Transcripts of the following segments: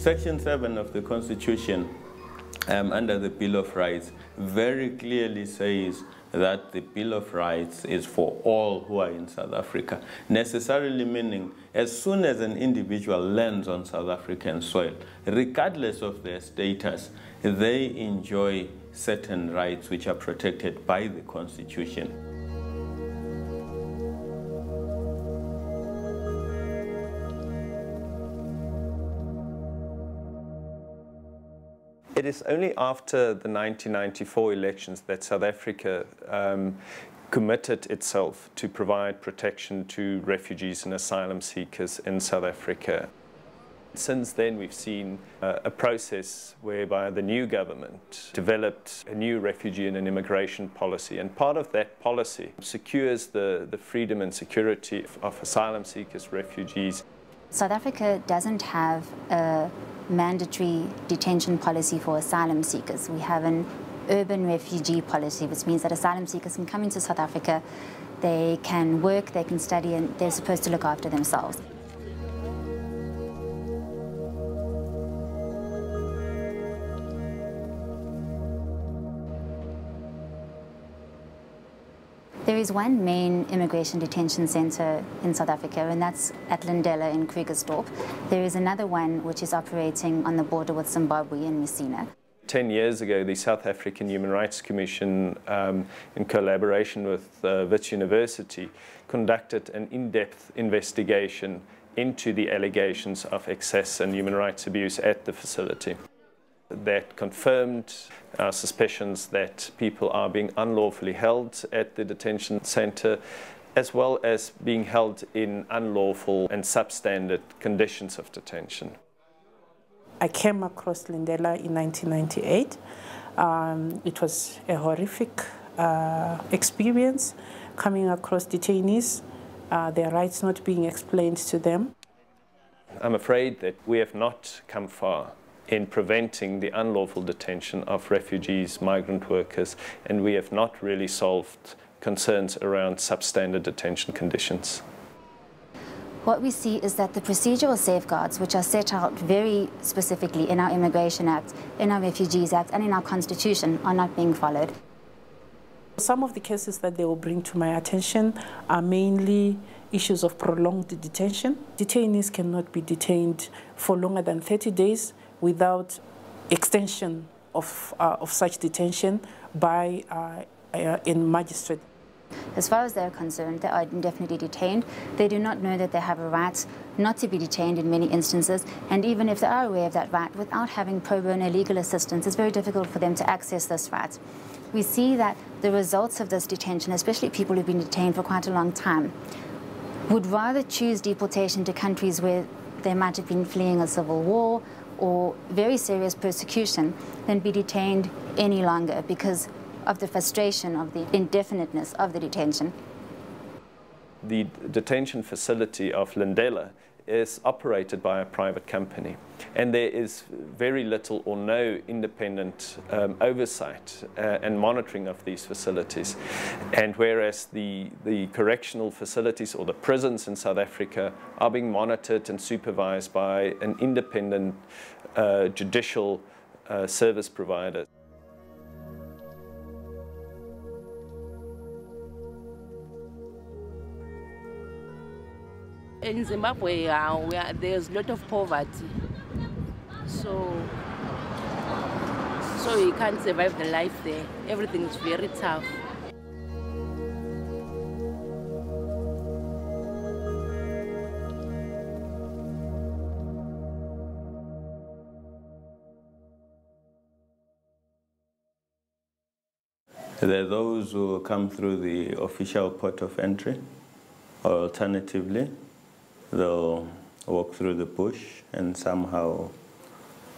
Section 7 of the Constitution, under the Bill of Rights, very clearly says that the Bill of Rights is for all who are in South Africa, necessarily meaning as soon as an individual lands on South African soil, regardless of their status, they enjoy certain rights which are protected by the Constitution. It is only after the 1994 elections that South Africa committed itself to provide protection to refugees and asylum seekers in South Africa. Since then, we've seen a process whereby the new government developed a new refugee and an immigration policy, and part of that policy secures the freedom and security of asylum seekers, refugees. South Africa doesn't have a mandatory detention policy for asylum seekers. We have an urban refugee policy, which means that asylum seekers can come into South Africa, they can work, they can study, and they're supposed to look after themselves. There is one main immigration detention centre in South Africa, and that's at Lindela in Krugersdorp. There is another one which is operating on the border with Zimbabwe in Messina. 10 years ago, the South African Human Rights Commission, in collaboration with Wits University, conducted an in-depth investigation into the allegations of excess and human rights abuse at the facility. That confirmed our suspicions that people are being unlawfully held at the detention centre, as well as being held in unlawful and substandard conditions of detention. I came across Lindela in 1998. It was a horrific experience, coming across detainees, their rights not being explained to them. I'm afraid that we have not come far in preventing the unlawful detention of refugees, migrant workers, and we have not really solved concerns around substandard detention conditions. What we see is that the procedural safeguards, which are set out very specifically in our Immigration Act, in our Refugees Act, and in our Constitution, are not being followed. Some of the cases that they will bring to my attention are mainly issues of prolonged detention. Detainees cannot be detained for longer than 30 days without extension of such detention by a magistrate. As far as they're concerned, they are indefinitely detained. They do not know that they have a right not to be detained in many instances, and even if they are aware of that right, without having pro bono legal assistance, it's very difficult for them to access this right. We see that the results of this detention, especially people who've been detained for quite a long time, would rather choose deportation to countries where they might have been fleeing a civil war or very serious persecution than be detained any longer because of the frustration of the indefiniteness of the detention. The detention facility of Lindela is operated by a private company, and there is very little or no independent oversight and monitoring of these facilities. And whereas the correctional facilities or the prisons in South Africa are being monitored and supervised by an independent judicial service provider. In Zimbabwe, there's a lot of poverty, so you can't survive the life there. Everything is very tough. There are those who come through the official port of entry, or alternatively, they'll walk through the bush and somehow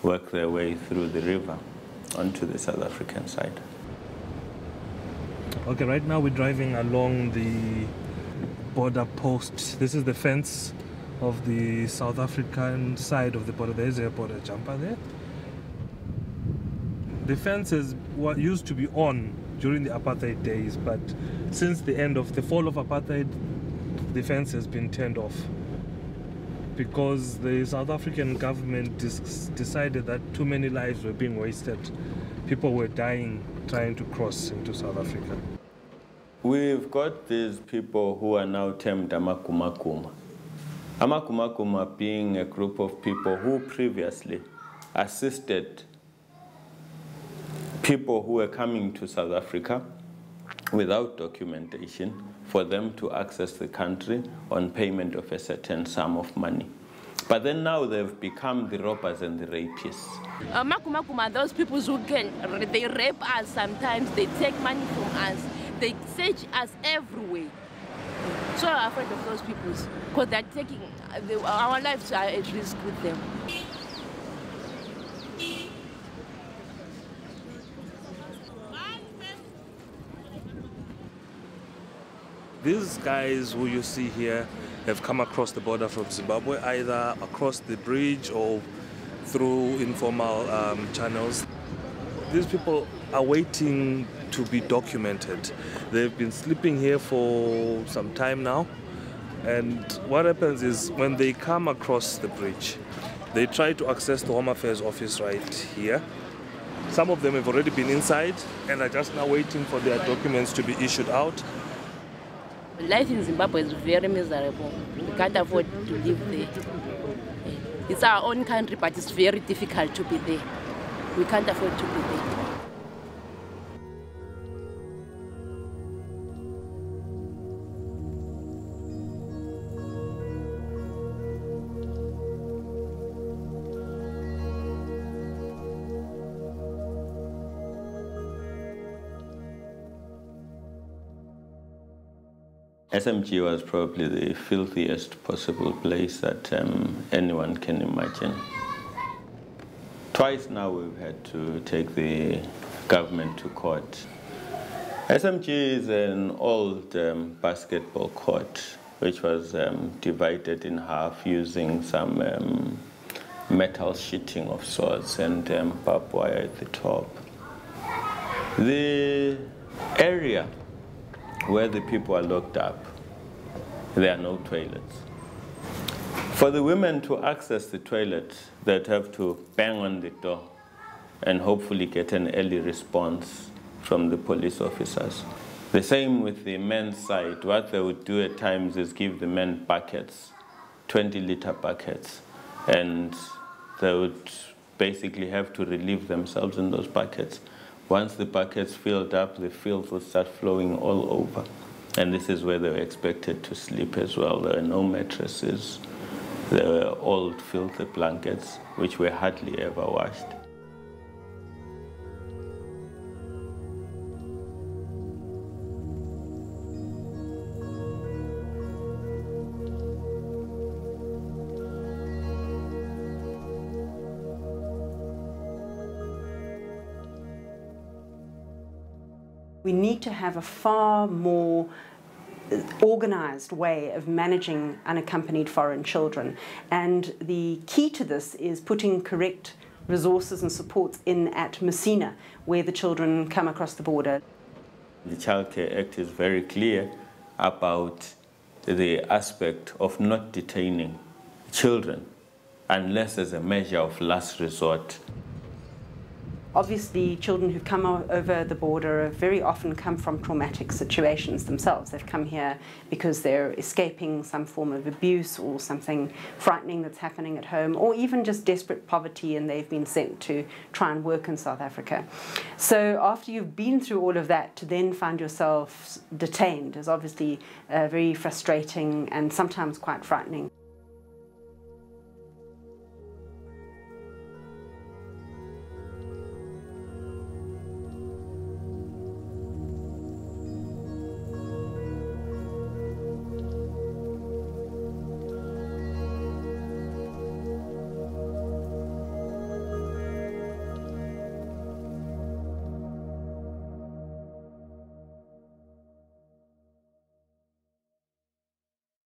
work their way through the river onto the South African side. Okay, right now we're driving along the border post. This is the fence of the South African side of the border. There is a border jumper there. The fence is what used to be on during the apartheid days, but since the end of the fall of apartheid, the fence has been turned off. because the South African government decided that too many lives were being wasted. People were dying trying to cross into South Africa. We've got these people who are now termed amakumakuma. Amakumakuma being a group of people who previously assisted people who were coming to South Africa without documentation for them to access the country on payment of a certain sum of money. But then now they've become the robbers and the rapists. Makumakuma, those people who they rape us sometimes, they take money from us, they search us everywhere. So I'm afraid of those people because they're taking, our lives are at risk with them. These guys who you see here have come across the border from Zimbabwe, either across the bridge or through informal channels. These people are waiting to be documented. They've been sleeping here for some time now. And what happens is when they come across the bridge, they try to access the Home Affairs office right here. Some of them have already been inside and are just now waiting for their documents to be issued out. Life in Zimbabwe is very miserable. We can't afford to live there. It's our own country, but it's very difficult to be there. We can't afford to be there. SMG was probably the filthiest possible place that anyone can imagine. Twice now we've had to take the government to court. SMG is an old basketball court which was divided in half using some metal sheeting of sorts and barbed wire at the top. The area where the people are locked up, there are no toilets. For the women to access the toilet, they'd have to bang on the door and hopefully get an early response from the police officers. The same with the men's side. What they would do at times is give the men buckets, 20-liter buckets, and they would basically have to relieve themselves in those buckets. Once the buckets filled up, the filth would start flowing all over. And this is where they were expected to sleep as well. There were no mattresses. There were old, filthy blankets, which were hardly ever washed. We need to have a far more organized way of managing unaccompanied foreign children. And the key to this is putting correct resources and supports in at Messina, where the children come across the border. The Child Care Act is very clear about the aspect of not detaining children unless as a measure of last resort. Obviously, children who've come over the border very often come from traumatic situations themselves. They've come here because they're escaping some form of abuse or something frightening that's happening at home, or even just desperate poverty, and they've been sent to try and work in South Africa. So after you've been through all of that, to then find yourself detained is obviously very frustrating and sometimes quite frightening.